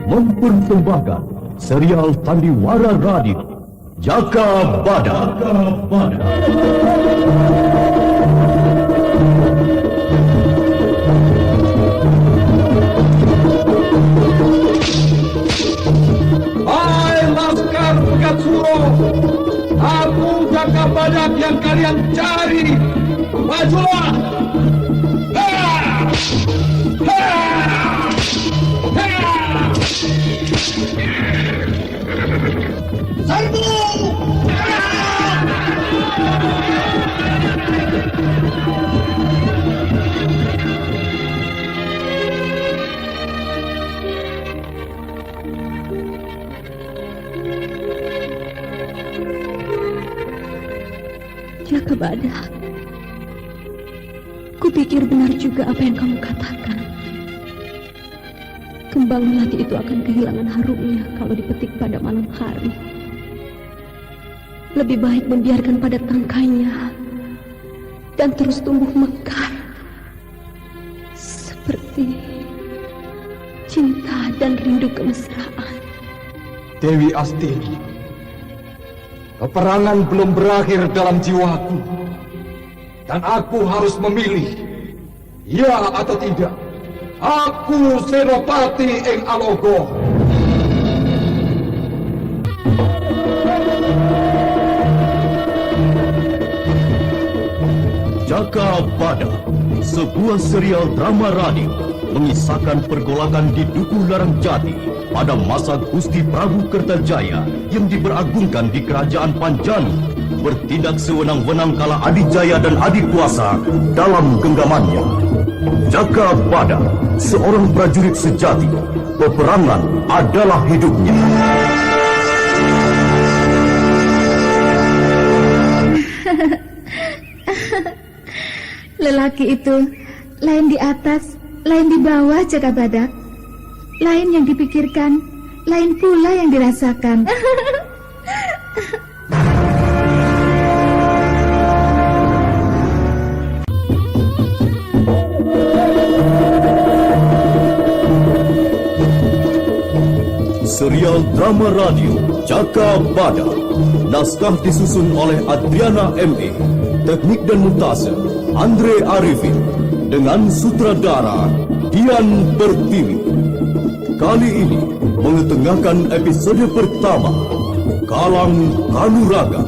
Mempersembahkan serial Sandiwara Radio Jaka Badak. Hai Laskar Pegat Suro, aku Jaka Badak yang kalian cari. Majulah! Serbu! Jaka Badak, kupikir benar juga apa yang kamu katakan. Kembang melati itu akan kehilangan harumnya kalau dipetik pada malam hari. Lebih baik membiarkan pada tangkainya dan terus tumbuh mekar seperti cinta dan rindu kemesraan. Dewi Astini, peperangan belum berakhir dalam jiwaku, dan aku harus memilih, ya atau tidak. Aku Senopati ing Alogo. Jaka Badak, sebuah serial drama radio mengisahkan pergolakan di Dukuh Larang Jati pada masa Gusti Prabu Kertajaya yang diberagungkan di Kerajaan Panjani, bertindak sewenang-wenang kala Adijaya dan Adikuasa dalam genggamannya. Jaka Badak, seorang prajurit sejati, peperangan adalah hidupnya. Lelaki itu lain di atas, lain di bawah, Jaka Badak. Lain yang dipikirkan, lain pula yang dirasakan. Serial drama radio Jaka Badak, naskah disusun oleh Adriana M.E., teknik dan montase Andre Arifin, dengan sutradara Dian Pertiwi. Kali ini mengetengahkan episode pertama, Kalang Kanuraga.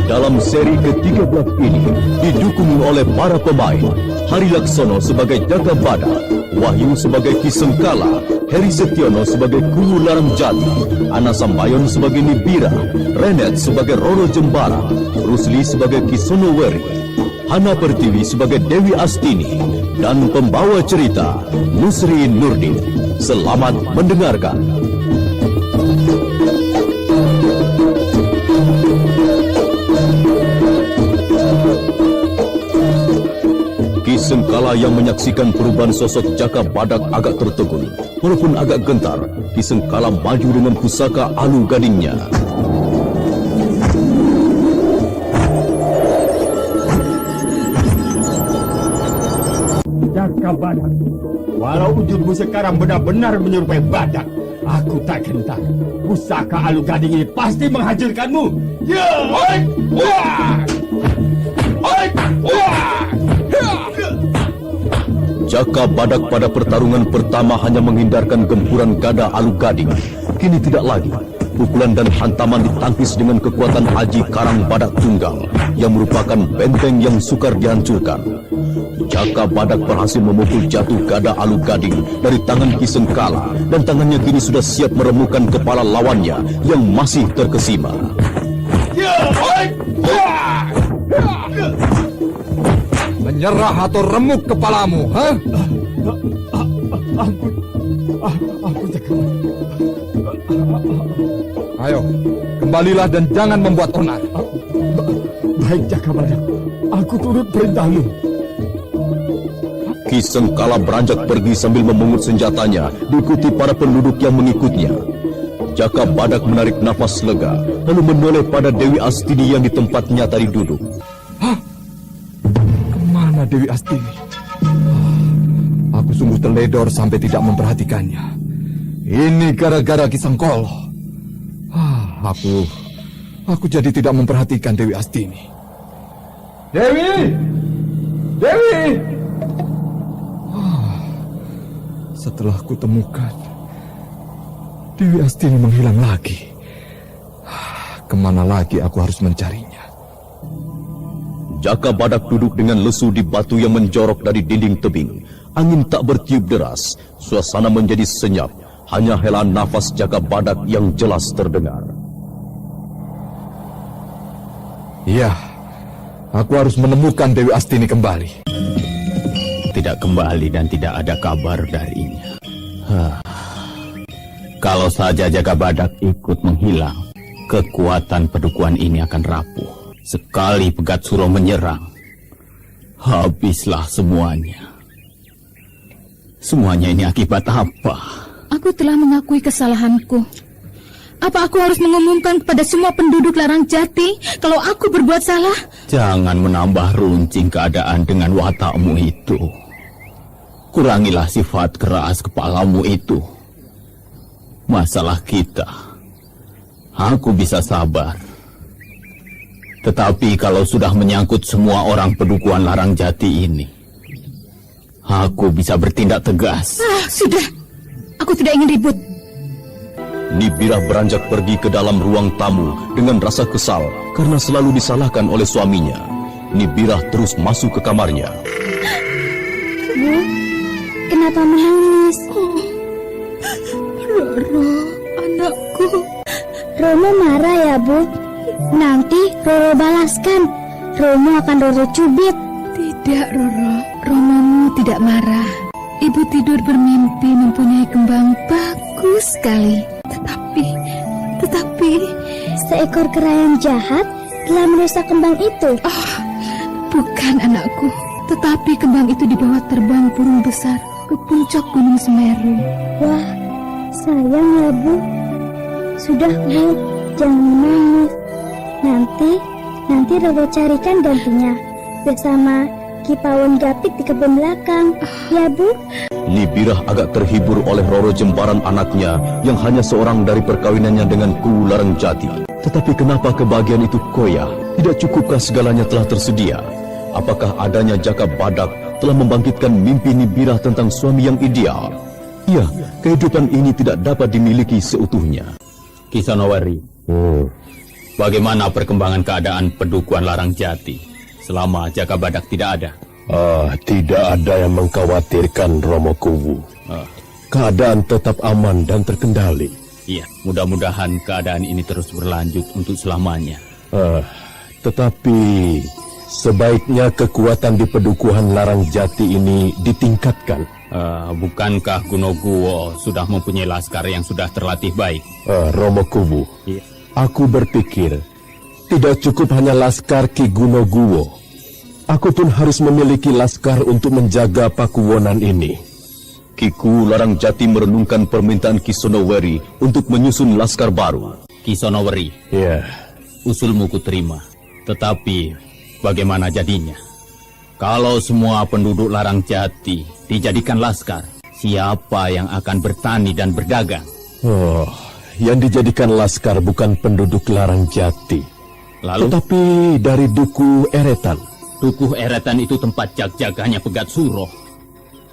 Dalam seri ke-13 ini didukung oleh para pemain: Hari Laksono sebagai Jaka Badak, Wahyu sebagai Ki Sengkala, Heri Setiono sebagai Kuwu Larang Jati, Ana Sambayon sebagai Nibira, Renet sebagai Roro Jembara, Rusli sebagai Ki Sonoweri, Hana Pertiwi sebagai Dewi Astini, dan pembawa cerita Nusri Nurdin. Selamat mendengarkan. Ki Sengkala yang menyaksikan perubahan sosok Jaka Badak agak tertegun. Walaupun agak gentar, Ki Sengkala maju dengan pusaka alu gadingnya. Jaka Badak, walau wujudmu sekarang benar-benar menyerupai badak, aku tak gentar. Pusaka alu gading ini pasti menghancurkanmu. Ya! Jaka Badak pada pertarungan pertama hanya menghindarkan gempuran gada alu gading. Kini tidak lagi. Pukulan dan hantaman ditangkis dengan kekuatan Aji Karang Badak Tunggal yang merupakan benteng yang sukar dihancurkan. Jaka Badak berhasil memukul jatuh gada alu gading dari tangan Ki Sengkala, dan tangannya kini sudah siap meremukan kepala lawannya yang masih terkesima. Menyerah atau remuk kepalamu, ha? Ampun, Jaka. Ayo, kembalilah dan jangan membuat onar. Baik, Jaka Badak. Aku turut perintahmu. Ki Sengkala beranjak pergi sambil memungut senjatanya, diikuti para penduduk yang mengikutnya. Jaka Badak menarik nafas lega, lalu menoleh pada Dewi Astini yang di tempatnya tadi duduk. Hah? Kemana Dewi Astini? Aku sungguh teledor sampai tidak memperhatikannya. Ini gara-gara Kisangkolo. Aku jadi tidak memperhatikan Dewi Astini. Dewi! Dewi! Setelah kutemukan, Dewi Astini menghilang lagi. Kemana lagi aku harus mencarinya? Jaka Badak duduk dengan lesu di batu yang menjorok dari dinding tebing. Angin tak bertiup deras, suasana menjadi senyap. Hanya helaan nafas Jaka Badak yang jelas terdengar. Iya, aku harus menemukan Dewi Astini kembali. Tidak kembali dan tidak ada kabar darinya. Kalau saja Jaka Badak ikut menghilang, kekuatan pedukuhan ini akan rapuh. Sekali Pegat Suro menyerang, habislah semuanya. Semuanya ini akibat apa? Aku telah mengakui kesalahanku. Apa aku harus mengumumkan kepada semua penduduk Larang Jati kalau aku berbuat salah? Jangan menambah runcing keadaan dengan watakmu itu. Kurangilah sifat keras kepalamu itu. Masalah kita, aku bisa sabar. Tetapi kalau sudah menyangkut semua orang pedukuhan Larang Jati ini, aku bisa bertindak tegas. Sudah. Aku tidak ingin ribut. Nibirah beranjak pergi ke dalam ruang tamu dengan rasa kesal karena selalu disalahkan oleh suaminya. Nibirah terus masuk ke kamarnya. Bu, kenapa menangis? Roro, anakku. Romo marah ya, Bu? Nanti Roro balaskan. Romo akan Roro cubit. Tidak, Roro. Romomu tidak marah. Ibu tidur bermimpi mempunyai kembang bagus sekali. Tetapi... Seekor kera yang jahat telah merusak kembang itu. Bukan, anakku. Tetapi kembang itu dibawa terbang burung besar ke puncak Gunung Semeru. Wah, sayang ya, Bu. Sudah, Bu, jangan menangis. Nanti Roro carikan gantinya bersama Kipawon Gapit di kebun belakang. Ya, Bu? Nibirah agak terhibur oleh Roro Jembaran anaknya yang hanya seorang dari perkawinannya dengan Kuwu Larang Jati. Tetapi kenapa kebahagiaan itu koyah? Tidak cukupkah segalanya telah tersedia? Apakah adanya Jaka Badak telah membangkitkan mimpi Nibirah tentang suami yang ideal? Ya, kehidupan ini tidak dapat dimiliki seutuhnya. Ki Sonowari, bagaimana perkembangan keadaan pedukuhan Larang Jati selama Jaka Badak tidak ada? Tidak ada yang mengkhawatirkan, Romo Kuwu. Keadaan tetap aman dan terkendali. Iya, mudah-mudahan keadaan ini terus berlanjut untuk selamanya. Tetapi sebaiknya kekuatan di pedukuhan Larang Jati ini ditingkatkan. Bukankah Gunoguwo sudah mempunyai laskar yang sudah terlatih baik? Romo Kuwu, Iya. aku berpikir tidak cukup hanya laskar Ki Gunoguwo. Aku pun harus memiliki laskar untuk menjaga Pakuwonan ini. Ki Kuwu Larang Jati merenungkan permintaan Ki Sonowari untuk menyusun laskar baru. Ki Sonowari, Ya, usulmu kuterima. Tetapi bagaimana jadinya? Kalau semua penduduk Larang Jati dijadikan laskar, siapa yang akan bertani dan berdagang? yang dijadikan laskar bukan penduduk Larang Jati, Lalu, tetapi dari Duku Eretan. Dukuh Eretan itu tempat jag-jaganya Pegat Suro.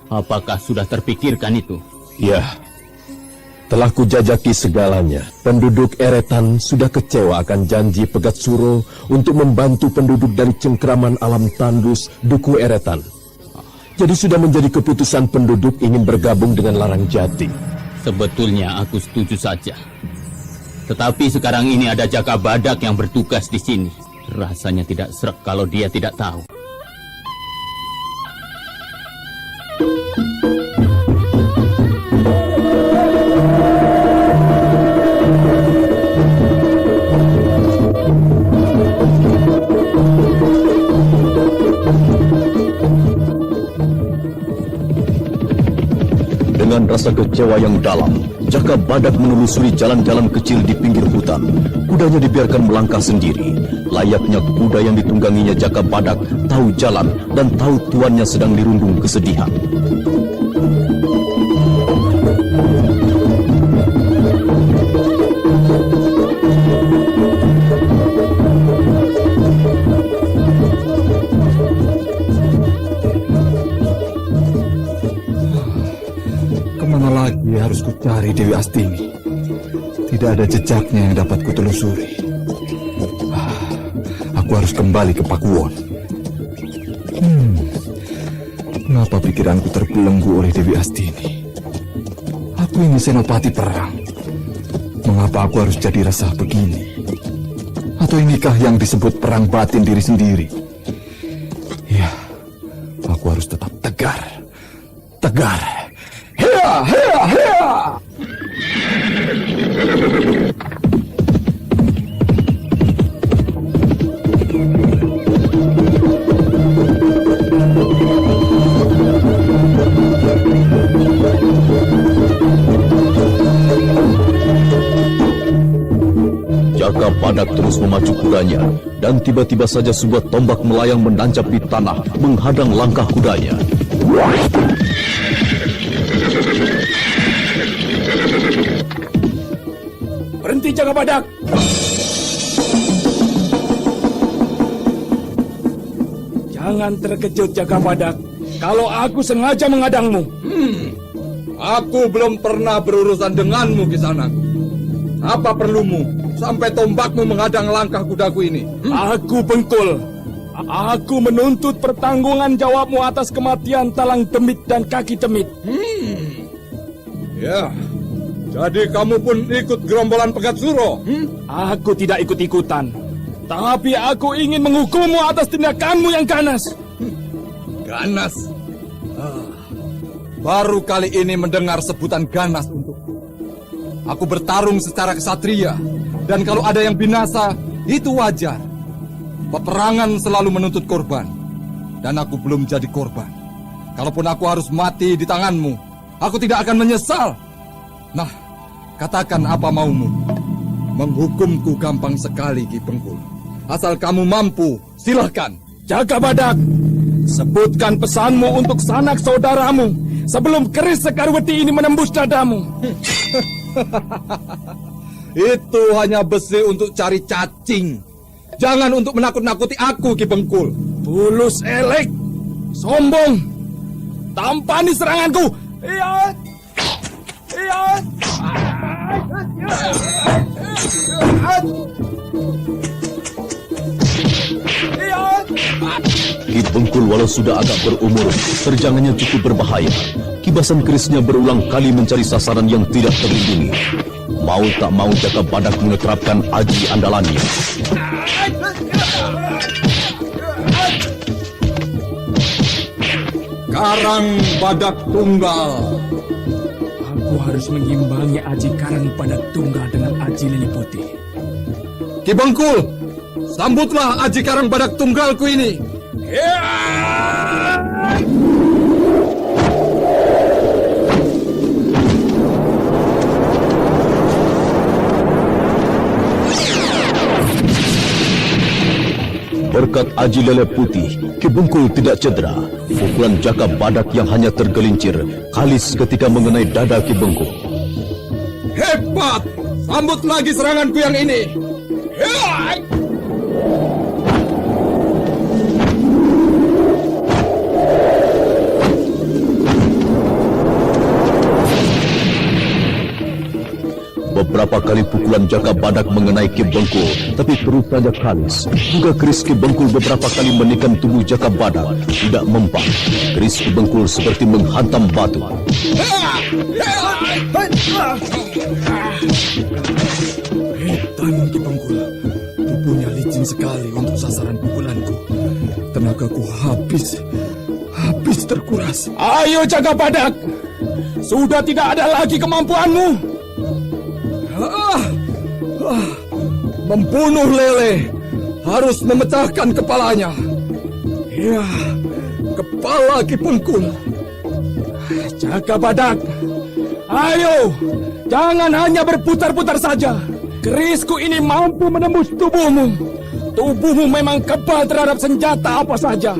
Apakah sudah terpikirkan itu? Ya, telah kujajaki segalanya. Penduduk Eretan sudah kecewa akan janji Pegat Suro untuk membantu penduduk dari cengkraman alam tandus Duku Eretan. Jadi sudah menjadi keputusan penduduk ingin bergabung dengan Larang Jati. Sebetulnya aku setuju saja. Tetapi sekarang ini ada Jaka Badak yang bertugas di sini. Rasanya tidak srek kalau dia tidak tahu. Dengan rasa kecewa yang dalam, Jaka Badak menelusuri jalan-jalan kecil di pinggir hutan. Kudanya dibiarkan melangkah sendiri. Layaknya kuda yang ditungganginya, Jaka Badak tahu jalan dan tahu tuannya sedang dirundung kesedihan. Kemana lagi harus ku cari Dewi Astini? Tidak ada jejaknya yang dapat kutelusuri. Aku harus kembali ke Pakuwon. Mengapa pikiranku terbelenggu oleh Dewi Astini? Aku ini senopati perang. Mengapa aku harus jadi resah begini? Atau inikah yang disebut perang batin diri sendiri? Ya, aku harus tetap tegar. Tegar. Hea, hea, hea! Jaka Badak terus memacu kudanya, dan tiba-tiba saja sebuah tombak melayang menancap di tanah, menghadang langkah kudanya. Berhenti, Jaka Badak! Jangan terkejut, Jaka Badak. Kalau aku sengaja menghadangmu. Aku belum pernah berurusan denganmu, Kisanak. Apa perlumu sampai tombakmu menghadang langkah kudaku ini? Aku Bengkul. Aku menuntut pertanggungan jawabmu atas kematian Talang Demit dan Kaki Temit. Ya, jadi kamu pun ikut gerombolan Pegat Suro? Aku tidak ikut-ikutan. Tapi aku ingin menghukummu atas tindakanmu yang ganas. Ganas? Baru kali ini mendengar sebutan ganas untuk. Aku bertarung secara kesatria. Dan kalau ada yang binasa, itu wajar. Peperangan selalu menuntut korban. Dan aku belum jadi korban. Kalaupun aku harus mati di tanganmu, aku tidak akan menyesal. Nah, katakan apa maumu. Menghukumku gampang sekali, Ki Bengkul. Asal kamu mampu, silahkan. Jaka Badak, sebutkan pesanmu untuk sanak saudaramu sebelum keris Sekarweti ini menembus dadamu. Itu hanya besi untuk cari cacing. Jangan untuk menakut-nakuti aku, Ki Bengkul. Tulus elek, sombong, tampani seranganku. Iya. Ki Bengkul walau sudah agak berumur, terjangannya cukup berbahaya. Kibasan kerisnya berulang kali mencari sasaran yang tidak terlindungi. Mau tak mau Jaka Badak menerapkan aji andalannya. Karang Badak Tunggal. Aku harus mengimbangi aji Karang Badak Tunggal dengan aji Lili Putih. Ki Bengkul, sambutlah aji Karang Badak Tunggalku ini. Berkat aji lele putih, Ki Bengkul tidak cedera. Pukulan Jaka Badak yang hanya tergelincir, kalis ketika mengenai dada Ki Bengkul. Hebat! Sambut lagi seranganku yang ini. Beberapa kali pukulan Jaka Badak mengenai Ki Bengkul, tapi terus saja kalis. Juga keris Ki Bengkul beberapa kali menikam tubuh Jaka Badak, tidak mempan. Keris Ki Bengkul seperti menghantam batu. Hebat Ki Bengkul. Tubuhnya licin sekali untuk sasaran pukulanku. Tenagaku habis terkuras. Ayo Jaka Badak, sudah tidak ada lagi kemampuanmu. Membunuh lele harus memecahkan kepalanya. Ya, kepala Ki Bengkul. Jaka Badak, ayo, jangan hanya berputar-putar saja. Kerisku ini mampu menembus tubuhmu. Tubuhmu memang kebal terhadap senjata apa saja.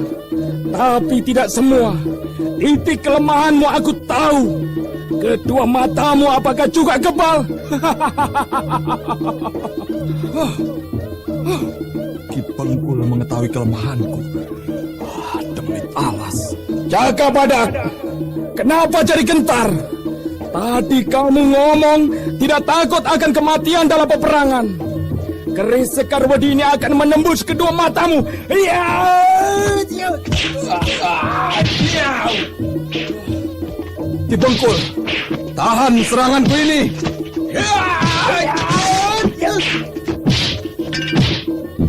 Tapi tidak semua. Titik kelemahanmu aku tahu. Kedua matamu apakah juga kebal? Ki Bengkul mengetahui kelemahanku. Demi alas. Jaka Badak, kenapa jadi gentar? Tadi kamu ngomong tidak takut akan kematian dalam peperangan. Keris Sekarwedi ini akan menembus kedua matamu. Ki Bengkul, tahan seranganku ini.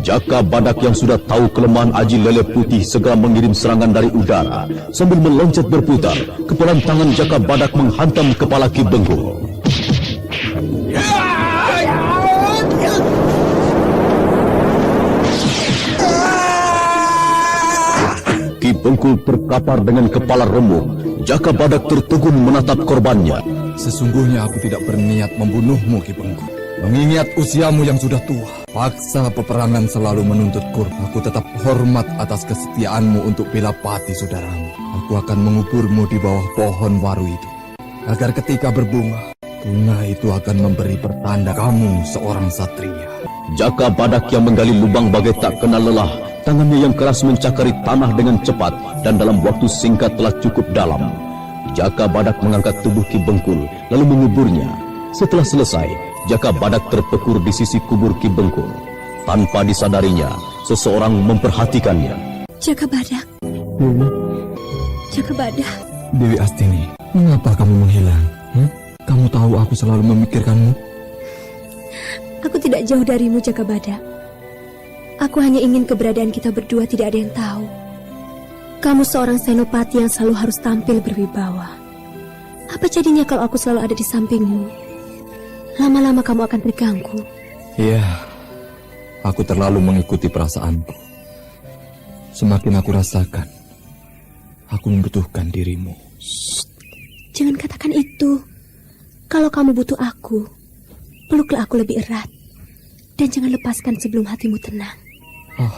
Jaka Badak yang sudah tahu kelemahan Aji Lele Putih segera mengirim serangan dari udara. Sambil meloncat berputar, kepalan tangan Jaka Badak menghantam kepala Ki Bengkul. Ki Bengkul terkapar dengan kepala remuk. Jaka Badak tertegun menatap korbannya. Sesungguhnya aku tidak berniat membunuhmu, Ki Bengkul. Mengingat usiamu yang sudah tua, paksa peperangan selalu menuntut kurban. Aku tetap hormat atas kesetiaanmu untuk Pilapati, saudaramu. Aku akan menguburmu di bawah pohon waru itu, agar ketika berbunga, bunga itu akan memberi pertanda kamu seorang satria. Jaka Badak yang menggali lubang bagai tak kenal lelah. Tangannya yang keras mencakari tanah dengan cepat dan dalam waktu singkat telah cukup dalam. Jaka Badak mengangkat tubuh Ki Bengkul lalu menguburnya. Setelah selesai, Jaka Badak terpekur di sisi kubur Ki Bengkul. Tanpa disadarinya, seseorang memperhatikannya. Jaka Badak. Jaka Badak. Dewi Astini, mengapa kamu menghilang? Kamu tahu aku selalu memikirkanmu. Aku tidak jauh darimu, Jaka Badak. Aku hanya ingin keberadaan kita berdua tidak ada yang tahu. Kamu seorang senopati yang selalu harus tampil berwibawa. Apa jadinya kalau aku selalu ada di sampingmu? Lama-lama kamu akan terganggu. Iya, aku terlalu mengikuti perasaanku. Semakin aku rasakan, aku membutuhkan dirimu. Shh, jangan katakan itu. Kalau kamu butuh aku, peluklah aku lebih erat. Dan jangan lepaskan sebelum hatimu tenang. Oh,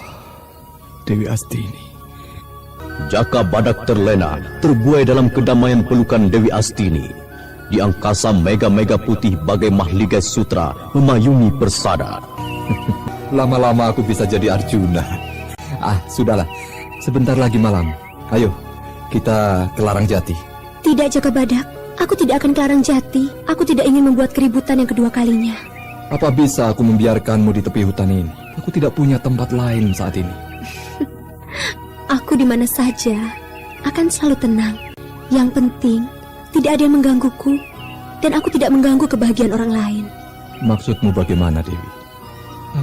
Dewi Astini. Jaka Badak terlena, terbuai dalam kedamaian pelukan Dewi Astini. Di angkasa mega-mega putih bagai mahligai sutra memayungi persada. Lama-lama aku bisa jadi Arjuna. Sudahlah. Sebentar lagi malam. Ayo, kita ke Larang Jati. Tidak, Jaka Badak. Aku tidak akan ke Larang Jati. Aku tidak ingin membuat keributan yang kedua kalinya. Apa bisa aku membiarkanmu di tepi hutan ini? Aku tidak punya tempat lain saat ini. Aku di mana saja akan selalu tenang. Yang penting, tidak ada yang menggangguku, dan aku tidak mengganggu kebahagiaan orang lain. Maksudmu bagaimana, Dewi?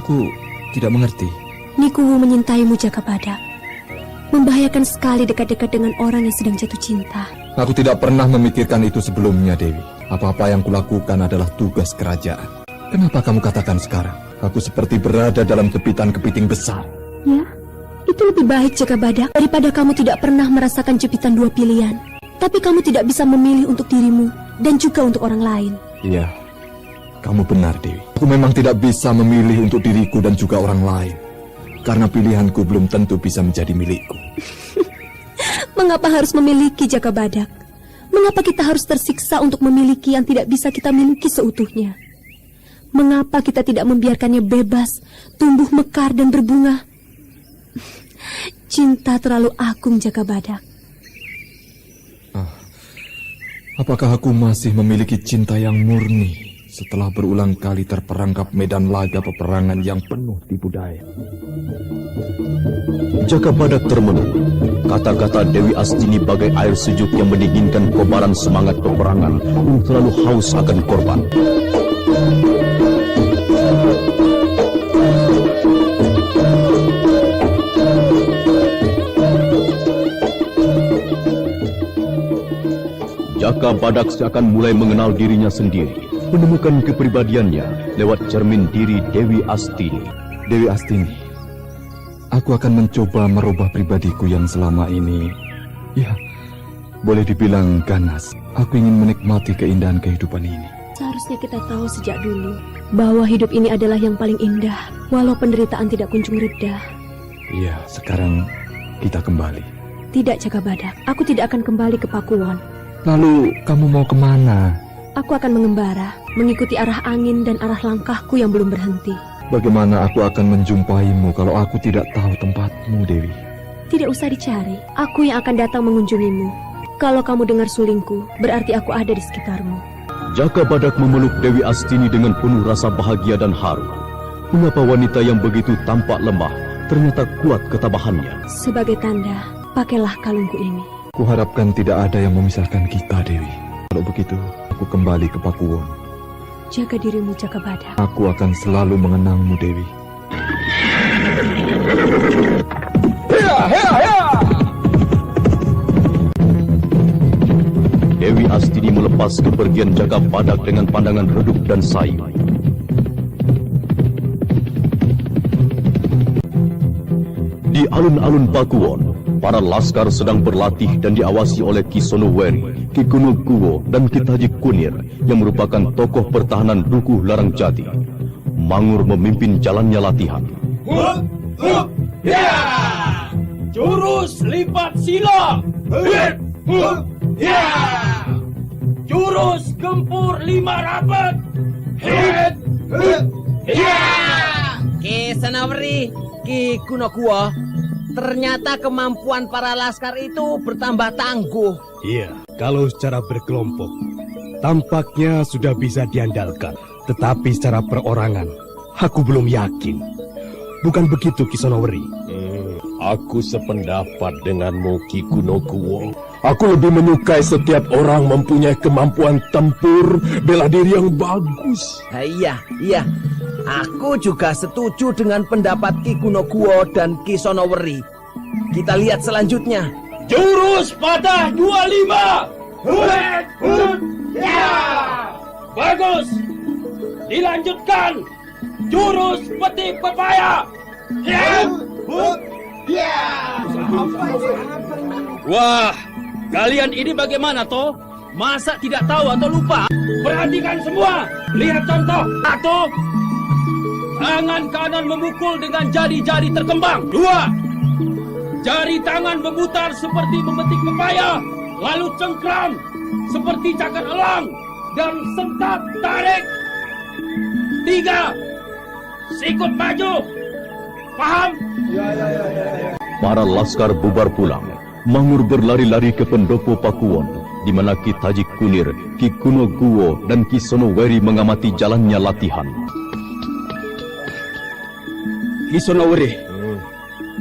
Aku tidak mengerti. Nikuwu menyintaimu, Jaka Badak. Membahayakan sekali dekat-dekat dengan orang yang sedang jatuh cinta. Aku tidak pernah memikirkan itu sebelumnya, Dewi. Apa-apa yang kulakukan adalah tugas kerajaan. Kenapa kamu katakan sekarang? Aku seperti berada dalam jepitan kepiting besar. Ya, itu lebih baik, Jaka Badak, daripada kamu tidak pernah merasakan jepitan dua pilihan. Tapi kamu tidak bisa memilih untuk dirimu dan juga untuk orang lain. Iya, kamu benar, Dewi. Aku memang tidak bisa memilih untuk diriku dan juga orang lain. Karena pilihanku belum tentu bisa menjadi milikku. Mengapa harus memiliki, Jaka Badak? Mengapa kita harus tersiksa untuk memiliki yang tidak bisa kita miliki seutuhnya? Mengapa kita tidak membiarkannya bebas, tumbuh mekar dan berbunga? Cinta terlalu agung, Jaka Badak. Apakah aku masih memiliki cinta yang murni setelah berulang kali terperangkap medan laga peperangan yang penuh tipu daya? Jaka Badak termenung. Kata-kata Dewi Astini bagai air sejuk yang mendinginkan kobaran semangat peperangan yang selalu haus akan korban. Jaka Badak seakan mulai mengenal dirinya sendiri, menemukan kepribadiannya lewat cermin diri Dewi Astini. Dewi Astini, aku akan mencoba merubah pribadiku yang selama ini, ya, Boleh dibilang ganas. Aku ingin menikmati keindahan kehidupan ini. Seharusnya kita tahu sejak dulu bahwa hidup ini adalah yang paling indah, walau penderitaan tidak kunjung reda. Iya, sekarang kita kembali. Tidak, Jaka Badak. Aku tidak akan kembali ke Pakuwon. Lalu kamu mau kemana? Aku akan mengembara, mengikuti arah angin dan arah langkahku yang belum berhenti. Bagaimana aku akan menjumpaimu kalau aku tidak tahu tempatmu, Dewi? Tidak usah dicari, aku yang akan datang mengunjungimu. Kalau kamu dengar sulingku, berarti aku ada di sekitarmu. Jaka Badak memeluk Dewi Astini dengan penuh rasa bahagia dan haru. Mengapa wanita yang begitu tampak lemah ternyata kuat ketabahannya? Sebagai tanda, pakailah kalungku ini. Kuharapkan tidak ada yang memisahkan kita, Dewi. Kalau begitu, aku kembali ke Pakuwon. Jaga dirimu, Jaka Badak. Aku akan selalu mengenangmu, Dewi. Dewi Astini melepas kepergian Jaka Badak dengan pandangan redup dan sayu. Di alun-alun Pakuwon, para laskar sedang berlatih dan diawasi oleh Ki Sonoweri, Ki Kunokuwo, dan Ki Taji Kunir yang merupakan tokoh pertahanan Dukuh Larang Jati. Mangur memimpin jalannya latihan. Jurus lipat sila. Jurus gempur 5 rapat. Ki Sonoweri, Ki Kunokuwo, ternyata kemampuan para laskar itu bertambah tangguh. Iya, kalau secara berkelompok, tampaknya sudah bisa diandalkan. Tetapi secara perorangan, aku belum yakin. Bukan begitu, Ki Sonoweri? Aku sependapat denganmu, Ki Kunokuwo. Aku lebih menyukai setiap orang mempunyai kemampuan tempur, bela diri yang bagus. Iya. Aku juga setuju dengan pendapat Ki Kunokuwo dan Ki Sonoweri. Kita lihat selanjutnya. Jurus patah 25. Bagus. Dilanjutkan. Jurus petik pepaya. Wah, kalian ini bagaimana toh? Masa tidak tahu atau lupa? Perhatikan semua. Lihat contoh. 1. Tangan kanan memukul dengan jari-jari terkembang. 2. Jari tangan memutar seperti memetik pepaya. Lalu cengkram seperti cakar elang. Dan sentak tarik. 3. Sikut maju. Paham? Para laskar bubar pulang. Mangur berlari-lari ke pendopo Pakuwon, di mana Ki Taji Kunir, Ki Kunokuwo, dan Ki Sonoweri mengamati jalannya latihan. Ki Sonoweri,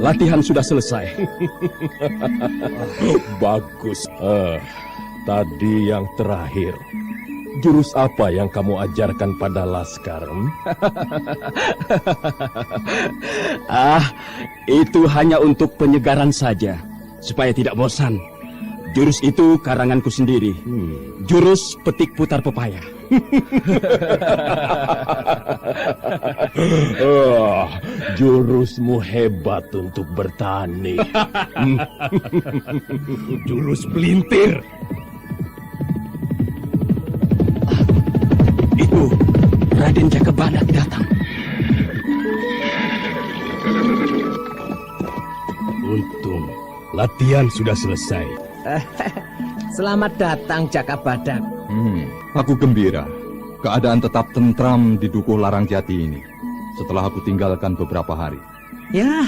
latihan sudah selesai. Bagus. Tadi yang terakhir. Jurus apa yang kamu ajarkan pada laskar? Itu hanya untuk penyegaran saja, supaya tidak bosan. Jurus itu karanganku sendiri. Jurus petik putar pepaya. Jurusmu hebat untuk bertani. Jurus pelintir. Itu Raden Jaka Badak datang. Untung latihan sudah selesai. Selamat datang Jaka Badak. Aku gembira. Keadaan tetap tentram di Dukuh Larang Jati ini setelah aku tinggalkan beberapa hari. Ya,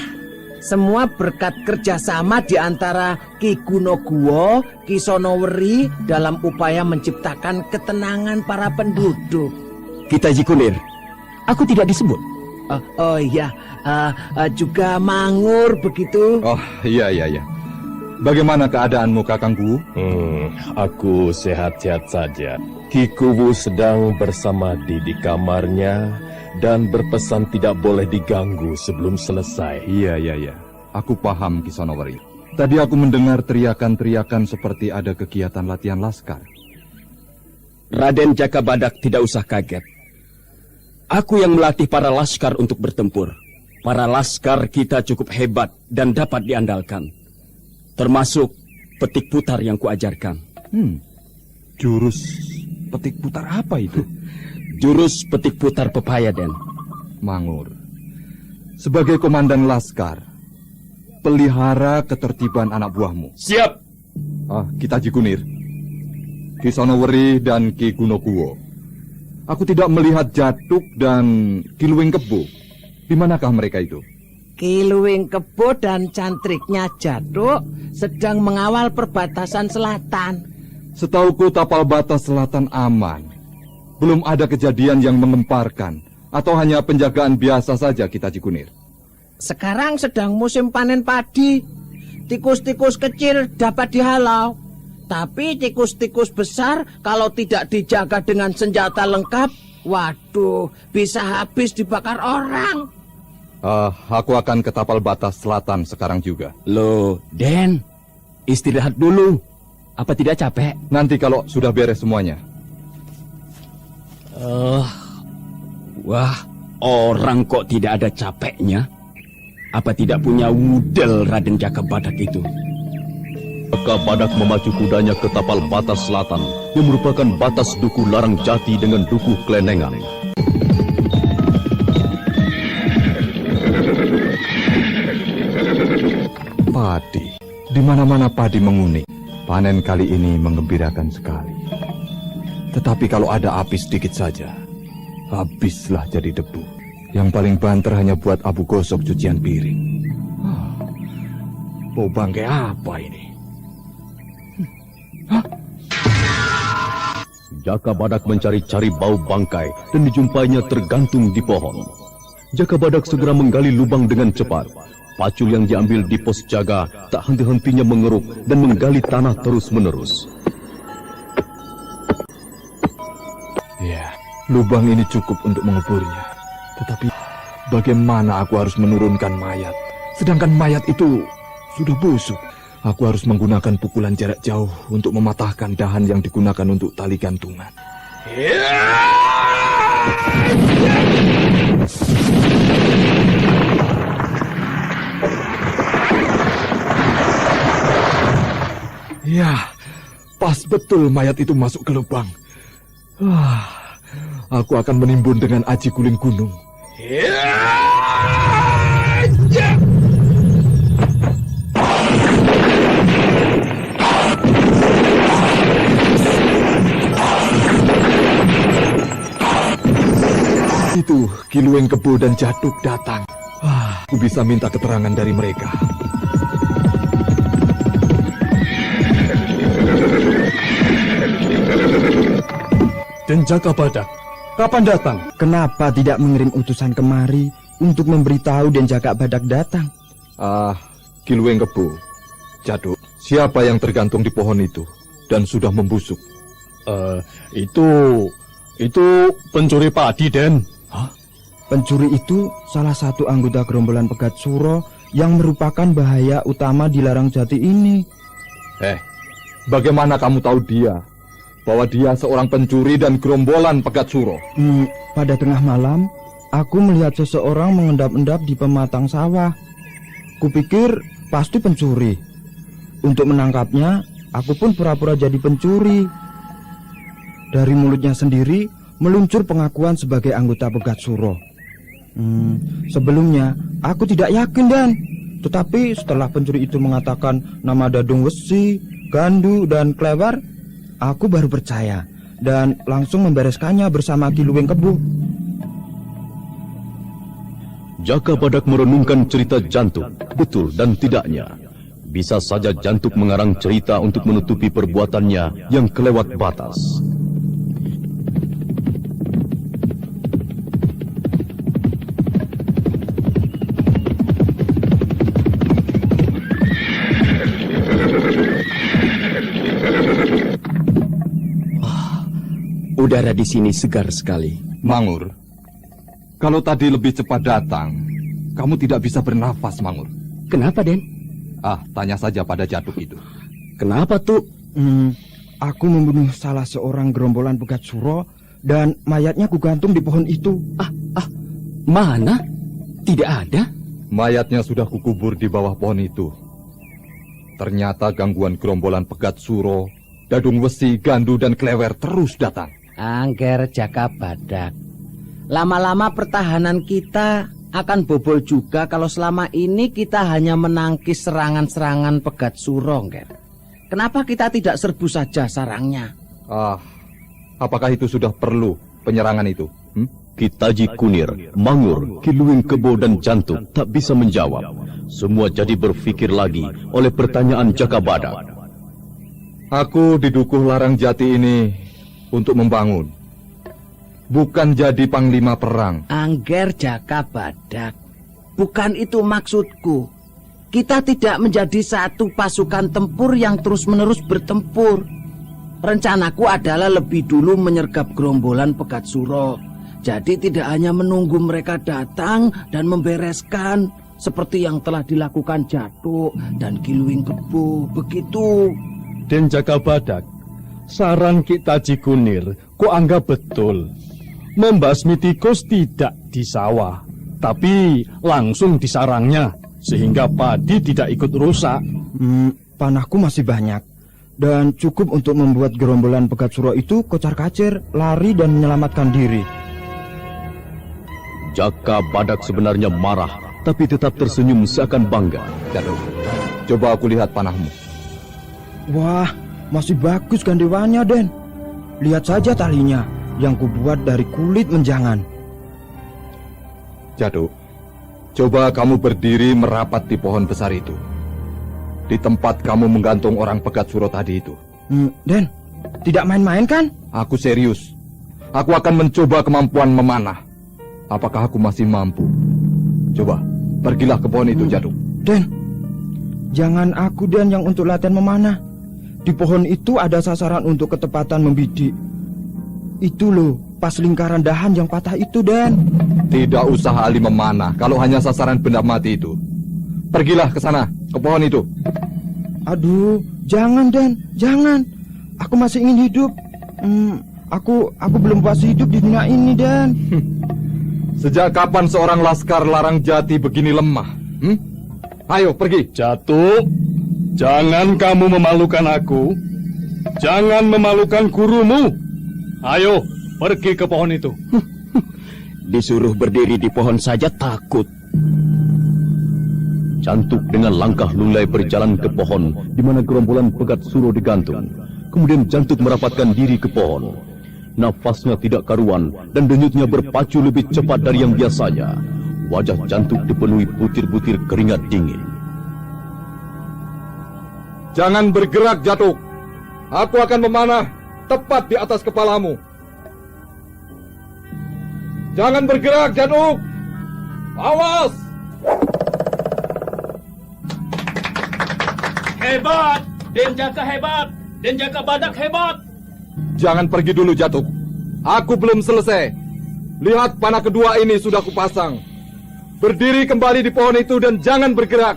semua berkat kerjasama di antara Ki Kunokuwo, Ki Sonoweri dalam upaya menciptakan ketenangan para penduduk. Ki Taji Kunir, aku tidak disebut. Oh iya, juga Mangur begitu. Oh, iya. Bagaimana keadaanmu, Kakangku? Aku sehat-sehat saja. Ki Kuwu sedang bersama di kamarnya dan berpesan tidak boleh diganggu sebelum selesai. Iya. Aku paham, Ki Sonoweri. Tadi aku mendengar teriakan-teriakan seperti ada kegiatan latihan laskar. Raden Jaka Badak tidak usah kaget. Aku yang melatih para laskar untuk bertempur. Para laskar kita cukup hebat dan dapat diandalkan. Termasuk petik putar yang kuajarkan. Jurus petik putar apa itu? Jurus petik putar pepaya, Den. Mangur, sebagai komandan laskar, pelihara ketertiban anak buahmu. Siap. Kita Jikunir, Ki Sonoweri dan Ki Gunokuwo. Aku tidak melihat Jatuk dan Ki Luwing Kebo. Di manakah mereka itu? Ki Luwing Kebo dan cantriknya Jatuk sedang mengawal perbatasan selatan. Setauku tapal batas selatan aman. Belum ada kejadian yang mengemparkan, atau hanya penjagaan biasa saja kita Jikunir. Sekarang sedang musim panen padi. Tikus-tikus kecil dapat dihalau. Tapi tikus-tikus besar kalau tidak dijaga dengan senjata lengkap, waduh, bisa habis dibakar orang. Aku akan ke tapal batas selatan sekarang juga. Loh, Den, istirahat dulu. Apa tidak capek? Nanti kalau sudah beres semuanya. Wah, orang kok tidak ada capeknya? Apa tidak punya wudel Raden Jaka Badak itu? Jaka Badak memacu kudanya ke tapal batas selatan yang merupakan batas duku Larang Jati dengan duku Klenengan. Padi, di mana-mana padi menguning. Panen kali ini menggembirakan sekali. Tetapi kalau ada api sedikit saja, habislah jadi debu. Yang paling banter hanya buat abu gosok cucian piring. Bau bangkai apa ini? Jaka Badak mencari-cari bau bangkai dan dijumpainya tergantung di pohon. Jaka Badak segera menggali lubang dengan cepat. Pacul yang diambil di pos jaga tak henti-hentinya mengeruk dan menggali tanah terus-menerus. Ya, lubang ini cukup untuk menguburnya. Tetapi bagaimana aku harus menurunkan mayat? Sedangkan mayat itu sudah busuk. Aku harus menggunakan pukulan jarak jauh untuk mematahkan dahan yang digunakan untuk tali gantungan. Ya, pas betul mayat itu masuk ke lubang. Aku akan menimbun dengan aji guling gunung. Itu Ki Luwing Kebo dan Jatuk datang. Aku bisa minta keterangan dari mereka. Dan Jaka Badak, kapan datang? Kenapa tidak mengirim utusan kemari untuk memberitahu Den Jaka Badak datang? Ki Luwing Kebo, Jatuk, siapa yang tergantung di pohon itu dan sudah membusuk? Itu pencuri padi, Den. Pencuri itu salah satu anggota gerombolan Pegat Suro yang merupakan bahaya utama di Larang Jati ini. Bagaimana kamu tahu dia? Bahwa dia seorang pencuri dan gerombolan Pegat Suro. Pada tengah malam, aku melihat seseorang mengendap-endap di pematang sawah. Kupikir pasti pencuri. Untuk menangkapnya, aku pun pura-pura jadi pencuri. Dari mulutnya sendiri meluncur pengakuan sebagai anggota Pegat Suro. Sebelumnya aku tidak yakin, Dan. Tetapi setelah pencuri itu mengatakan nama Dadung Wesi, Gandu, dan Klewer, aku baru percaya dan langsung membereskannya bersama Ki Luwing Kebo. Jaka Badak merenungkan cerita Jantuk, betul dan tidaknya. Bisa saja Jantuk mengarang cerita untuk menutupi perbuatannya yang kelewat batas. Udara di sini segar sekali. Mangur, kalau tadi lebih cepat datang, kamu tidak bisa bernafas, Mangur. Kenapa, Den? Tanya saja pada Jatuk itu. Kenapa tuh? Aku membunuh salah seorang gerombolan Pegat Suro dan mayatnya kugantung di pohon itu. Mana? Tidak ada. Mayatnya sudah kukubur di bawah pohon itu. Ternyata gangguan gerombolan pegat suro, dadung wesi, gandu, dan klewer terus datang. Angger Jaka Badak, lama-lama pertahanan kita akan bobol juga kalau selama ini kita hanya menangkis serangan-serangan pegat suro, Angger. Kenapa kita tidak serbu saja sarangnya? Apakah itu sudah perlu penyerangan itu? Kitaji Kunir, Mangur, Kiluing Kebo, dan Jantuk tak bisa menjawab. Semua jadi berpikir lagi oleh pertanyaan Jaka Badak. Aku di Dukuh Larang Jati ini untuk membangun, bukan jadi panglima perang. Angger Jaka Badak, bukan itu maksudku. Kita tidak menjadi satu pasukan tempur yang terus-menerus bertempur. Rencanaku adalah lebih dulu menyergap gerombolan pegat suro. Jadi tidak hanya menunggu mereka datang dan membereskan seperti yang telah dilakukan Jatuk dan Kiluing Kebo, begitu. Den Jaka Badak, saran Kitaji Kunir ku anggap betul. Membasmi tikus tidak di sawah, tapi langsung di sarangnya, sehingga padi tidak ikut rusak. Panahku masih banyak, dan cukup untuk membuat gerombolan pegat suro itu kocar-kacir, lari dan menyelamatkan diri. Jaka Badak sebenarnya marah, tapi tetap tersenyum seakan bangga. Jatuk, coba aku lihat panahmu. Wah, masih bagus gandewannya, Den. Lihat saja talinya yang kubuat dari kulit menjangan. Jatuk, coba kamu berdiri merapat di pohon besar itu, di tempat kamu menggantung orang pegat suro tadi itu. Den, tidak main-main kan? Aku serius. Aku akan mencoba kemampuan memanah. Apakah aku masih mampu? Coba, pergilah ke pohon itu, Jatuk. Den, jangan aku Den yang untuk latihan memanah. Di pohon itu ada sasaran untuk ketepatan membidik. Itu loh, pas lingkaran dahan yang patah itu, Den. Tidak usah ahli memanah kalau hanya sasaran benda mati itu. Pergilah ke sana, ke pohon itu. Aduh, jangan, Den, jangan. Aku masih ingin hidup. Aku belum puas hidup di dunia ini, Den. Sejak kapan seorang laskar Larang Jati begini lemah? Ayo, pergi. Jatuk, jangan kamu memalukan aku. Jangan memalukan gurumu. Ayo, pergi ke pohon itu. Disuruh berdiri di pohon saja takut. Jantuk dengan langkah lulai berjalan ke pohon di mana gerombolan pegat suro digantung. Kemudian Jantuk merapatkan diri ke pohon. Nafasnya tidak karuan dan denyutnya berpacu lebih cepat dari yang biasanya. Wajah Jantuk dipenuhi butir-butir keringat dingin. Jangan bergerak, Jatuk. Aku akan memanah tepat di atas kepalamu. Jangan bergerak, Jatuk. Awas! Hebat! Den Jaka hebat! Den Jaka Badak hebat! Jangan pergi dulu, Jatuk. Aku belum selesai. Lihat panah kedua ini sudah kupasang. Berdiri kembali di pohon itu dan jangan bergerak.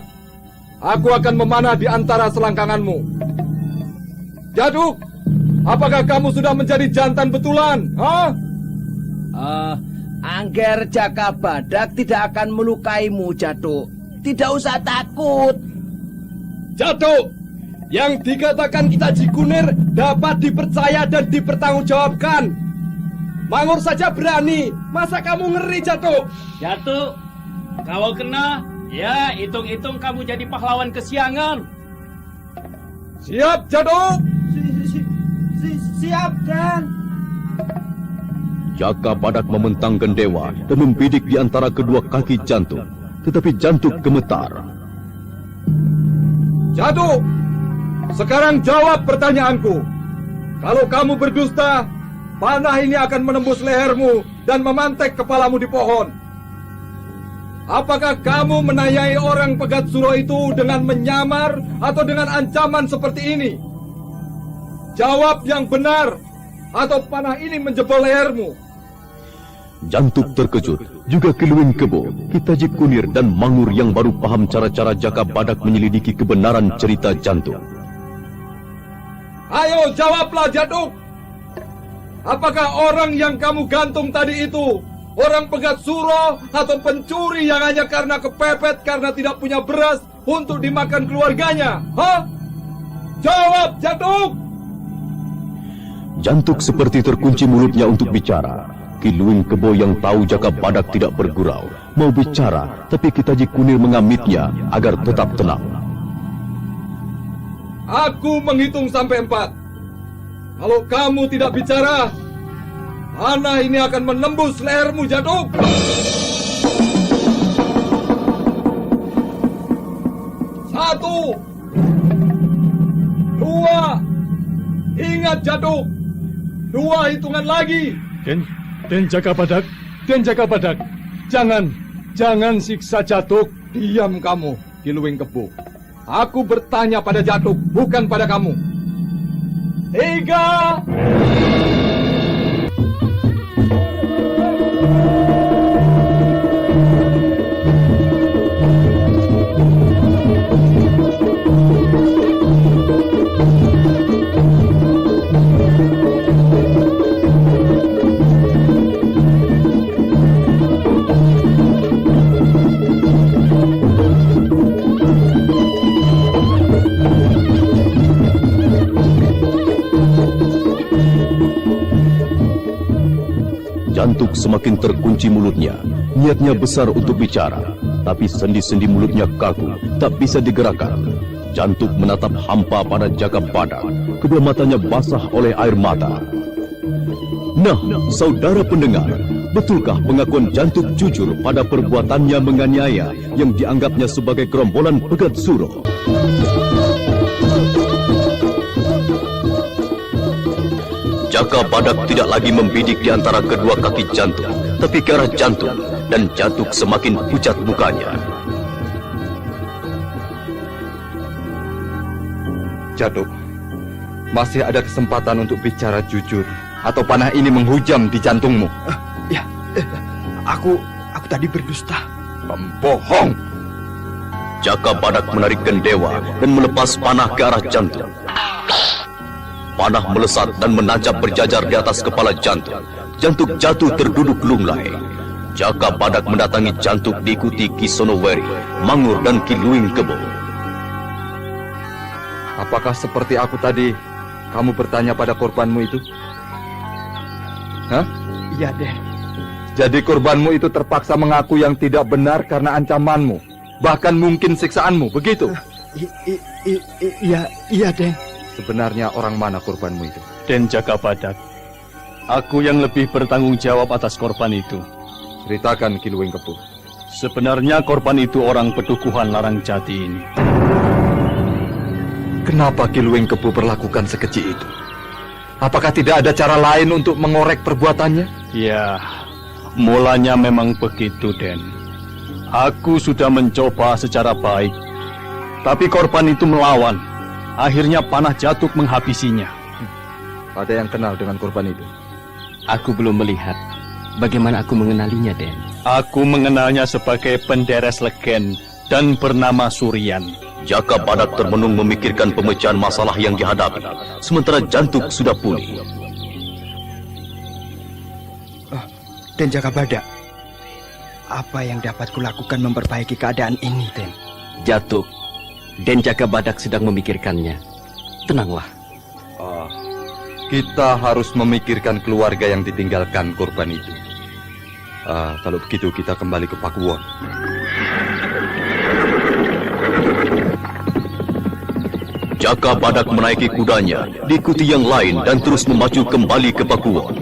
Aku akan memanah di antara selangkanganmu. Jatuk, apakah kamu sudah menjadi jantan betulan? Angger Jaka Badak tidak akan melukaimu, Jatuk. Tidak usah takut. Jatuk, yang dikatakan Kitaji Kunir dapat dipercaya dan dipertanggungjawabkan. Mangur saja berani, masa kamu ngeri, Jatuk? Jatuk, kalau kena, ya hitung-hitung kamu jadi pahlawan kesiangan. Siap, Jatuk? Siap, Dan. Jaka Badak membentangkan dewa dan membidik di antara kedua kaki Jantuk. Tetapi Jantuk gemetar. Jatuk, sekarang jawab pertanyaanku. Kalau kamu berdusta, panah ini akan menembus lehermu dan memantek kepalamu di pohon. Apakah kamu menanyai orang pegat suro itu dengan menyamar atau dengan ancaman seperti ini? Jawab yang benar, atau panah ini menjebol lehermu. Jantuk terkejut, juga Kiluing Kebo, Kitaji Kunir, dan Mangur yang baru paham cara-cara Jaka Badak menyelidiki kebenaran cerita Jantuk. Ayo jawablah, Jatuk. Apakah orang yang kamu gantung tadi itu orang pegat suro atau pencuri yang hanya karena kepepet karena tidak punya beras untuk dimakan keluarganya? Hah? Jawab, Jatuk! Jantuk seperti terkunci mulutnya untuk bicara. Ki Luwing Kebo yang tahu Jaka Badak tidak bergurau, mau bicara, tapi Ki Taji Kunir mengamitnya agar tetap tenang. Aku menghitung sampai 4. Kalau kamu tidak bicara, panah ini akan menembus lehermu, Jatuk. 1, 2, ingat Jatuk. 2 hitungan lagi. Den Jaka Badak, jangan siksa Jatuk. Diam kamu, Ki Luwing Kebo. Aku bertanya pada Jatuk, bukan pada kamu. 3. Jantuk semakin terkunci mulutnya. Niatnya besar untuk bicara, tapi sendi-sendi mulutnya kaku, tak bisa digerakkan. Jantuk menatap hampa pada Jaka Badak. Kedua matanya basah oleh air mata. Nah, saudara pendengar, betulkah pengakuan Jantuk jujur pada perbuatannya menganiaya yang dianggapnya sebagai gerombolan pegat Suro? Jaka Badak tidak lagi membidik di antara kedua kaki Jantuk, tapi ke arah Jantuk, dan Jantuk semakin pucat mukanya. Jatuk, masih ada kesempatan untuk bicara jujur, atau panah ini menghujam di jantungmu. Aku tadi berdusta. Pembohong! Jaka Badak menarik gendewa dan melepas panah ke arah Jantuk. Panah melesat dan menancap berjajar di atas kepala Jantuk. Jantuk jatuh terduduk lunglai. Jaka Badak mendatangi Jantuk diikuti Ki Sonoweri, Mangur, dan Ki Luwing Kebo. Apakah seperti aku tadi, kamu bertanya pada korbanmu itu? Hah? Iya, Den. Jadi korbanmu itu terpaksa mengaku yang tidak benar karena ancamanmu, bahkan mungkin siksaanmu, begitu? Iya, Den. Sebenarnya orang mana korbanmu itu? Den Jaka Badak, aku yang lebih bertanggung jawab atas korban itu. Ceritakan, Ki Luwing Kebo. Sebenarnya korban itu orang pedukuhan Larang Jati ini. Kenapa Ki Luwing Kebo berlakukan sekecil itu? Apakah tidak ada cara lain untuk mengorek perbuatannya? Ya, mulanya memang begitu, Den. Aku sudah mencoba secara baik, tapi korban itu melawan. Akhirnya panah Jatuk menghabisinya. Ada yang kenal dengan korban itu? Aku belum melihat. Bagaimana aku mengenalinya, Den? Aku mengenalnya sebagai penderes legen dan bernama Suryan. Jaka Badak termenung memikirkan pemecahan masalah yang dihadapi, sementara Jantuk sudah pulih. Den Jaka Badak, apa yang dapat kulakukan memperbaiki keadaan ini, Den? Jatuk, Den Jaka Badak sedang memikirkannya. Tenanglah. Kita harus memikirkan keluarga yang ditinggalkan korban itu. Kalau begitu kita kembali ke Pakuwon. Jaka Badak menaiki kudanya, diikuti yang lain dan terus memacu kembali ke Pakuwon.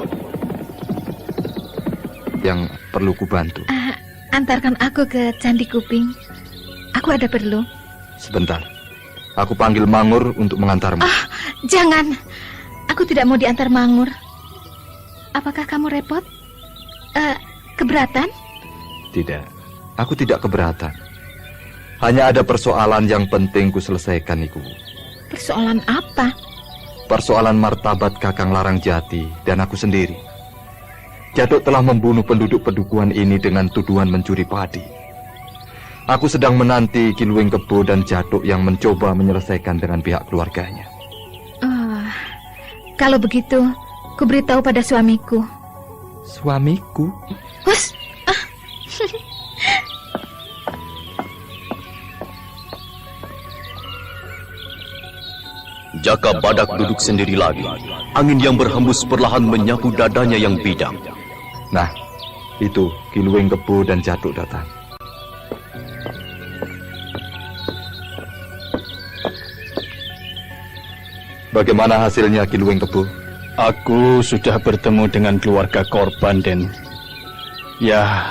Yang perlu kubantu? Antarkan aku ke Candi Kuping. Aku ada perlu. Sebentar, aku panggil Mangur untuk mengantarmu. Jangan. Aku tidak mau diantar Mangur. Apakah kamu repot? Keberatan? Tidak, aku tidak keberatan. Hanya ada persoalan yang penting ku selesaikan, Iku. Persoalan apa? Persoalan martabat Kakang Larang Jati dan aku sendiri. Jatuk telah membunuh penduduk pedukuhan ini dengan tuduhan mencuri padi. Aku sedang menanti Ki Luwing Kebo dan Jatuk yang mencoba menyelesaikan dengan pihak keluarganya. Kalau begitu, ku beritahu pada suamiku. Suamiku? Hus! Jaka Badak duduk sendiri lagi. Angin yang berhembus perlahan menyapu dadanya yang bidang. Nah, itu Ki Luwing Kebo dan Jatuk datang. Bagaimana hasilnya, Ki Luwing Kebo? Aku sudah bertemu dengan keluarga korban, Den. Ya,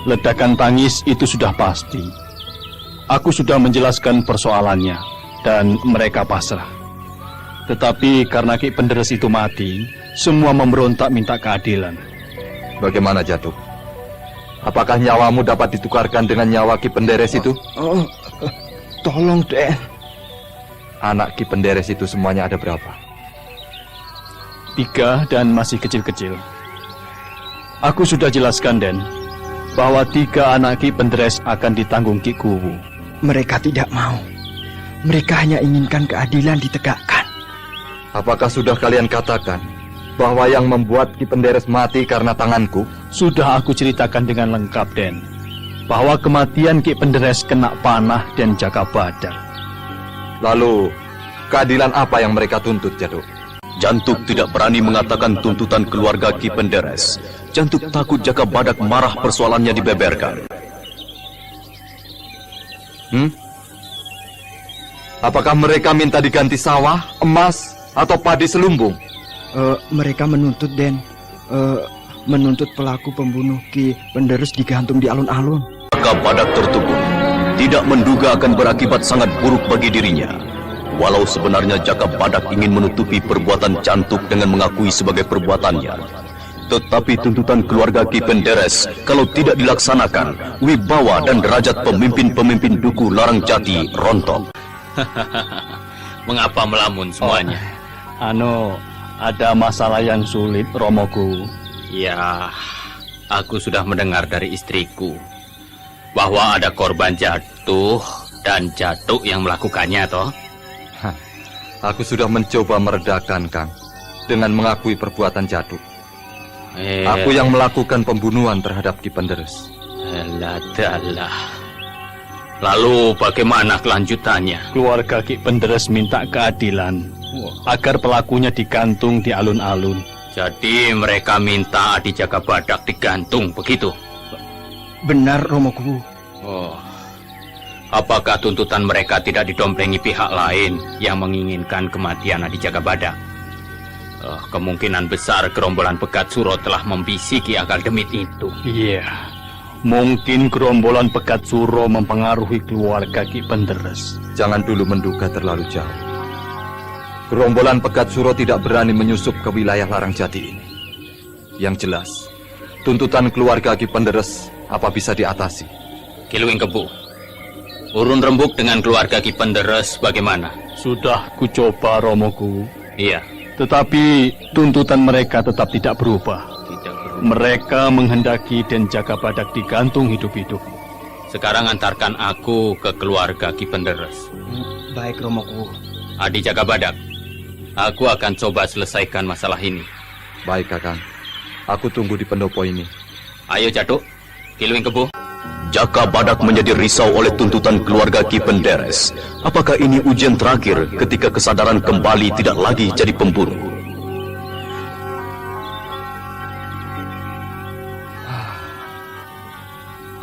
ledakan tangis itu sudah pasti. Aku sudah menjelaskan persoalannya, dan mereka pasrah. Tetapi karena Ki Penderes itu mati, semua memberontak minta keadilan. Bagaimana, Jatuk? Apakah nyawamu dapat ditukarkan dengan nyawa Ki Penderes itu? Tolong, Den. Anak Ki Penderes itu semuanya ada berapa? 3 dan masih kecil-kecil. Aku sudah jelaskan, Den, bahwa 3 anak Ki Penderes akan ditanggung Ki Kuwu. Mereka tidak mau. Mereka hanya inginkan keadilan ditegakkan. Apakah sudah kalian katakan bahwa yang membuat Ki Penderes mati karena tanganku? Sudah aku ceritakan dengan lengkap, Den, bahwa kematian Ki Penderes kena panah dan Jaka Badak. Lalu, keadilan apa yang mereka tuntut, Jatuk? Jantuk tidak berani mengatakan tuntutan keluarga Ki Penderes. Jantuk takut Jaka Badak marah persoalannya dibeberkan. Apakah mereka minta diganti sawah, emas, atau padi selumbung? Mereka menuntut, Den. Menuntut pelaku pembunuh Ki Penderes digantung di alun-alun. Jaka Badak tertegun. Tidak menduga akan berakibat sangat buruk bagi dirinya. Walau sebenarnya Jaka Badak ingin menutupi perbuatan Jantuk dengan mengakui sebagai perbuatannya. Tetapi tuntutan keluarga Ki Penderes kalau tidak dilaksanakan, wibawa dan derajat pemimpin-pemimpin duku Larang Jati rontok. Mengapa melamun semuanya? Ada masalah yang sulit, Romoku. Ya, aku sudah mendengar dari istriku bahwa ada korban jatuh dan Jatuk yang melakukannya, toh? Aku sudah mencoba meredakan, Kang, dengan mengakui perbuatan Jatuk. Aku yang melakukan pembunuhan terhadap Ki Penderes. Alah. Lalu bagaimana kelanjutannya? Keluarga Ki Penderes minta keadilan agar pelakunya digantung di alun-alun. Jadi mereka minta Adi Jaka Badak digantung, begitu? Benar, Romoku. Apakah tuntutan mereka tidak didomplenggi pihak lain yang menginginkan kematian Adi Jaka Badak? Kemungkinan besar gerombolan Pegat Suro telah membisiki akal demit itu. Iya, mungkin gerombolan Pegat Suro mempengaruhi keluarga Ki Penderes. Jangan dulu menduga terlalu jauh. Gerombolan Pegat Suro tidak berani menyusup ke wilayah Larang Jati ini. Yang jelas, tuntutan keluarga Ki Penderes apa bisa diatasi? Ki Luwing Kebo, urun rembuk dengan keluarga Ki Penderes bagaimana? Sudah kucoba, Romoku. Iya. Tetapi tuntutan mereka tetap tidak berubah. Mereka menghendaki Den Jaka Badak digantung hidup-hidup. Sekarang antarkan aku ke keluarga Ki Penderes. Baik, Romoku. Adi Jaka Badak, aku akan coba selesaikan masalah ini. Baik, Kakang. Aku tunggu di pendopo ini. Ayo, Jatuk. Ki Luwing Kebo. Jaka Badak menjadi risau oleh tuntutan keluarga Ki Penderes. Apakah ini ujian terakhir ketika kesadaran kembali tidak lagi jadi pembunuh?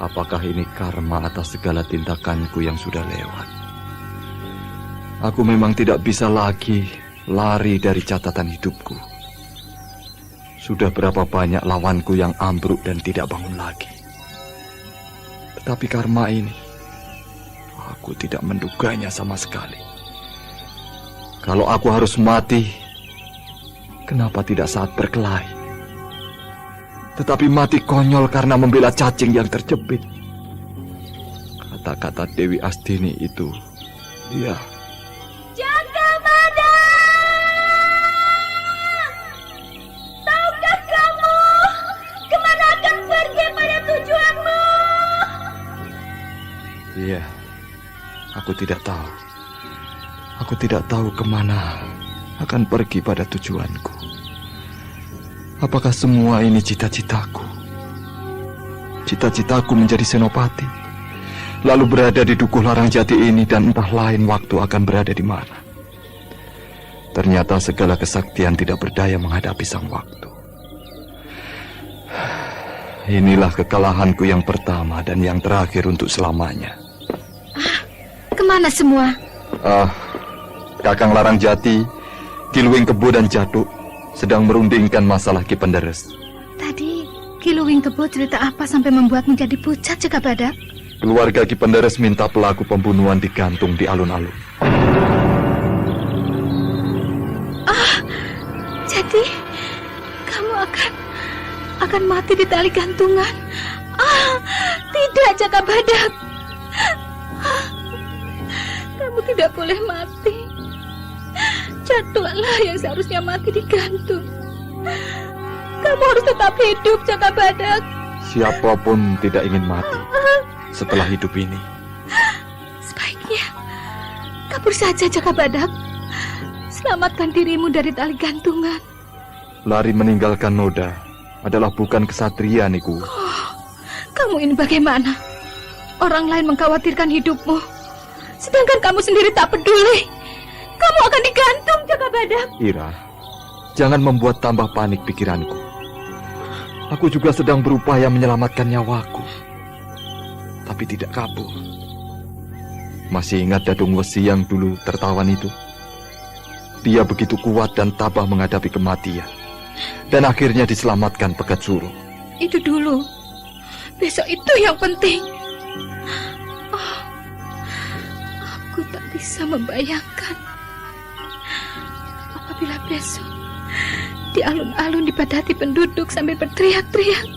Apakah ini karma atas segala tindakanku yang sudah lewat? Aku memang tidak bisa lagi lari dari catatan hidupku. Sudah berapa banyak lawanku yang ambruk dan tidak bangun lagi. Tetapi karma ini, aku tidak menduganya sama sekali. Kalau aku harus mati, kenapa tidak saat berkelahi? Tetapi mati konyol karena membela cacing yang terjepit. Kata-kata Dewi Astini itu, ya. Jaka Badak! Tahukah kamu kemana akan pergi pada tujuanmu? Iya, aku tidak tahu. Aku tidak tahu kemana akan pergi pada tujuanku. Apakah semua ini cita-citaku? Cita-citaku menjadi senopati, lalu berada di dukuh Larang Jati ini dan entah lain waktu akan berada di mana. Ternyata segala kesaktian tidak berdaya menghadapi sang waktu. Inilah kekalahanku yang pertama dan yang terakhir untuk selamanya. Kemana semua? Kakang Larang Jati, Ki Luwing Kebo dan Jaduk sedang merundingkan masalah Ki Penderes. Tadi Ki Luwing Kebo cerita apa sampai membuat menjadi pucat Jakabadak? Keluarga Ki Penderes minta pelaku pembunuhan digantung di alun-alun. Jadi kamu akan mati di tali gantungan? Tidak Jakabadak. Kamu tidak boleh mati. Jaduklah yang seharusnya mati digantung. Kamu harus tetap hidup Jakabadak. Siapapun tidak ingin mati setelah hidup ini. Sebaiknya kabur saja Jakabadak. Selamatkan dirimu dari tali gantungan. Lari meninggalkan noda adalah bukan kesatria, Niku. Kamu ini bagaimana? Orang lain mengkhawatirkan hidupmu, sedangkan kamu sendiri tak peduli. Kamu akan digantung Jakabadak. Ira, jangan membuat tambah panik pikiranku. Aku juga sedang berupaya menyelamatkan nyawaku, tapi tidak kabur. Masih ingat Dadung Wesi yang dulu tertawan itu? Dia begitu kuat dan tabah menghadapi kematian, dan akhirnya diselamatkan Pegat Suro. Itu dulu. Besok itu yang penting. Aku tak bisa membayangkan apabila besok di alun-alun dipadati penduduk sambil berteriak-teriak.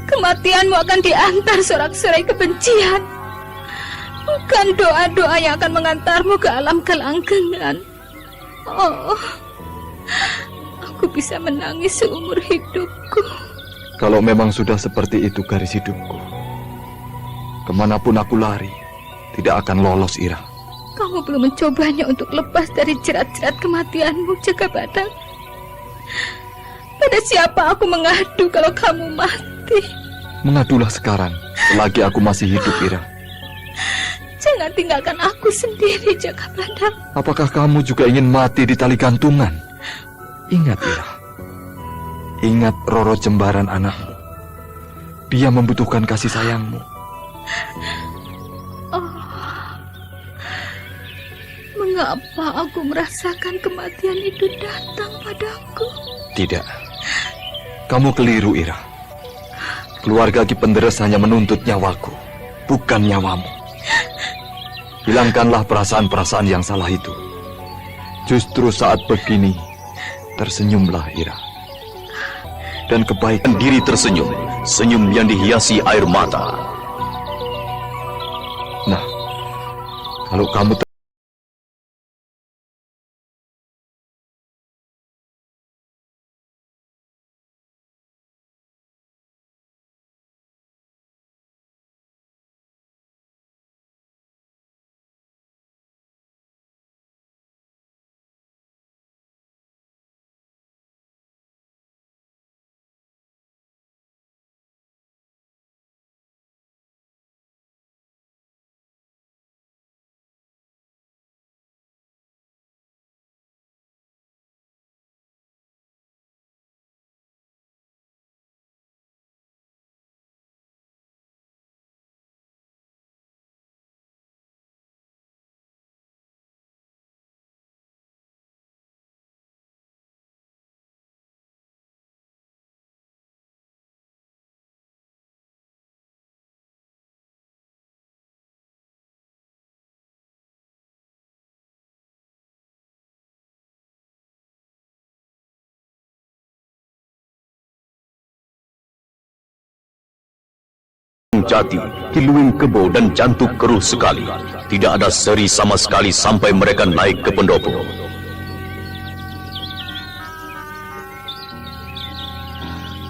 Kematianmu akan diantar sorak-sorai kebencian, bukan doa-doa yang akan mengantarmu ke alam kelanggengan. Aku bisa menangis seumur hidupku. Kalau memang sudah seperti itu garis hidupku, kemanapun aku lari, tidak akan lolos, Ira. Kamu belum mencobanya untuk lepas dari jerat-jerat kematianmu, Jakabadak. Pada siapa aku mengadu kalau kamu mati? Mengadulah sekarang, selagi aku masih hidup, Ira. Jangan tinggalkan aku sendiri, Jakabadak. Apakah kamu juga ingin mati di tali gantungan? Ingat, Ira. Ingat Roro Jembaran anakmu. Dia membutuhkan kasih sayangmu. Mengapa aku merasakan kematian itu datang padaku? Tidak. Kamu keliru, Ira. Keluarga Ki Penderes hanya menuntut nyawaku, bukan nyawamu. Hilangkanlah perasaan-perasaan yang salah itu. Justru saat begini, tersenyumlah, Ira. Dan kebaikan diri tersenyum, senyum yang dihiasi air mata. Nah, kalau kamu Jati, Ki Luwing Kebo dan Jantuk keruh sekali. Tidak ada seri sama sekali sampai mereka naik ke pendopo.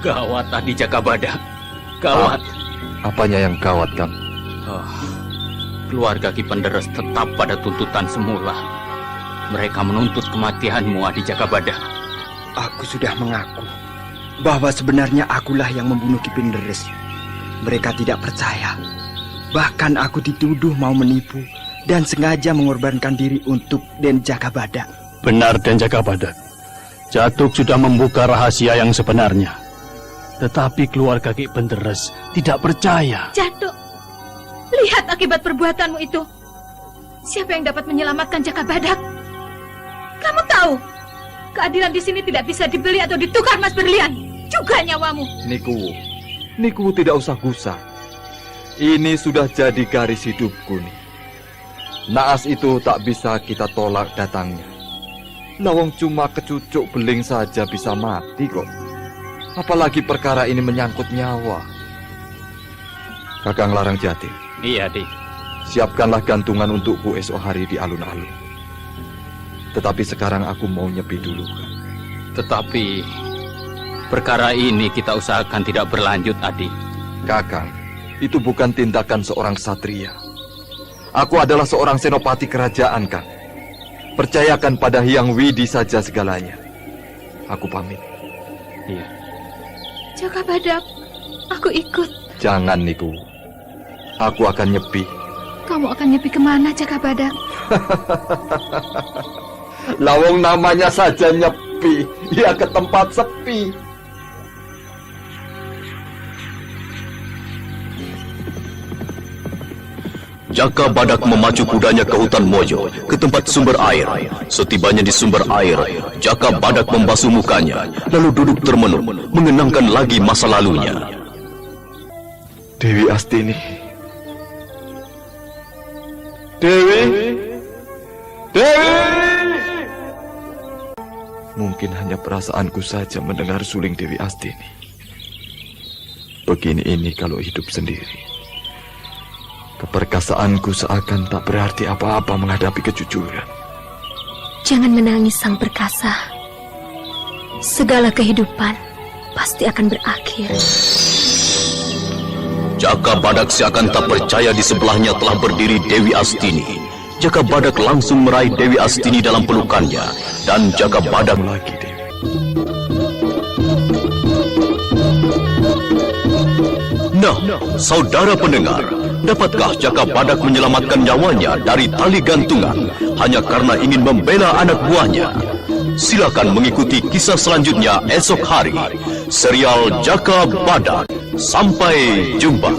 Gawat tadi Jakabadak. Gawat. Apanya yang gawat, Kang? Keluarga Ki Penderes tetap pada tuntutan semula. Mereka menuntut kematianmu, Adi Jakabadak. Aku sudah mengaku bahwa sebenarnya akulah yang membunuh Ki Penderes. Mereka tidak percaya. Bahkan aku dituduh mau menipu dan sengaja mengorbankan diri untuk Den Jakabadak. Benar dan Jaka Badak. Jatuk sudah membuka rahasia yang sebenarnya. Tetapi keluarga Ki Penderes tidak percaya. Jatuk, lihat akibat perbuatanmu itu. Siapa yang dapat menyelamatkan Jaka Badak? Kamu tahu, keadilan di sini tidak bisa dibeli atau ditukar mas berlian. Juga nyawamu. Niku tidak usah gusar. Ini sudah jadi garis hidupku nih. Naas itu tak bisa kita tolak datangnya. Lawang cuma kecucuk beling saja bisa mati kok. Apalagi perkara ini menyangkut nyawa. Kakang Larang Jati. Iya, Dik. Siapkanlah gantungan untukku esok hari di alun-alun. Tetapi sekarang aku mau nyepi dulu. Tetapi perkara ini kita usahakan tidak berlanjut, Adi. Kakang, itu bukan tindakan seorang satria. Aku adalah seorang senopati kerajaan, Kang. Percayakan pada Hyang Widi saja segalanya. Aku pamit. Iya. Jaka Badak, aku ikut. Jangan, Niku. Aku akan nyepi. Kamu akan nyepi kemana, Jaka Badak? Lawang namanya saja nyepi. Ya ke tempat sepi. Jaka Badak memacu kudanya ke hutan Mojo, ke tempat sumber air. Setibanya di sumber air, Jaka Badak membasuh mukanya, lalu duduk termenung, mengenangkan lagi masa lalunya. Dewi Astini. Dewi. Mungkin hanya perasaanku saja mendengar suling Dewi Astini. Begini ini kalau hidup sendiri. Keperkasaanku seakan tak berarti apa-apa menghadapi kejujuran. Jangan menangis sang perkasa. Segala kehidupan pasti akan berakhir. Jaka Badak seakan tak percaya di sebelahnya telah berdiri Dewi Astini. Jaka Badak langsung meraih Dewi Astini dalam pelukannya. Dan Jaka Badak lagi, Dewi. Nah, saudara pendengar, dapatkah Jaka Badak menyelamatkan nyawanya dari tali gantungan hanya karena ingin membela anak buahnya? Silakan mengikuti kisah selanjutnya esok hari. Serial Jaka Badak. Sampai jumpa.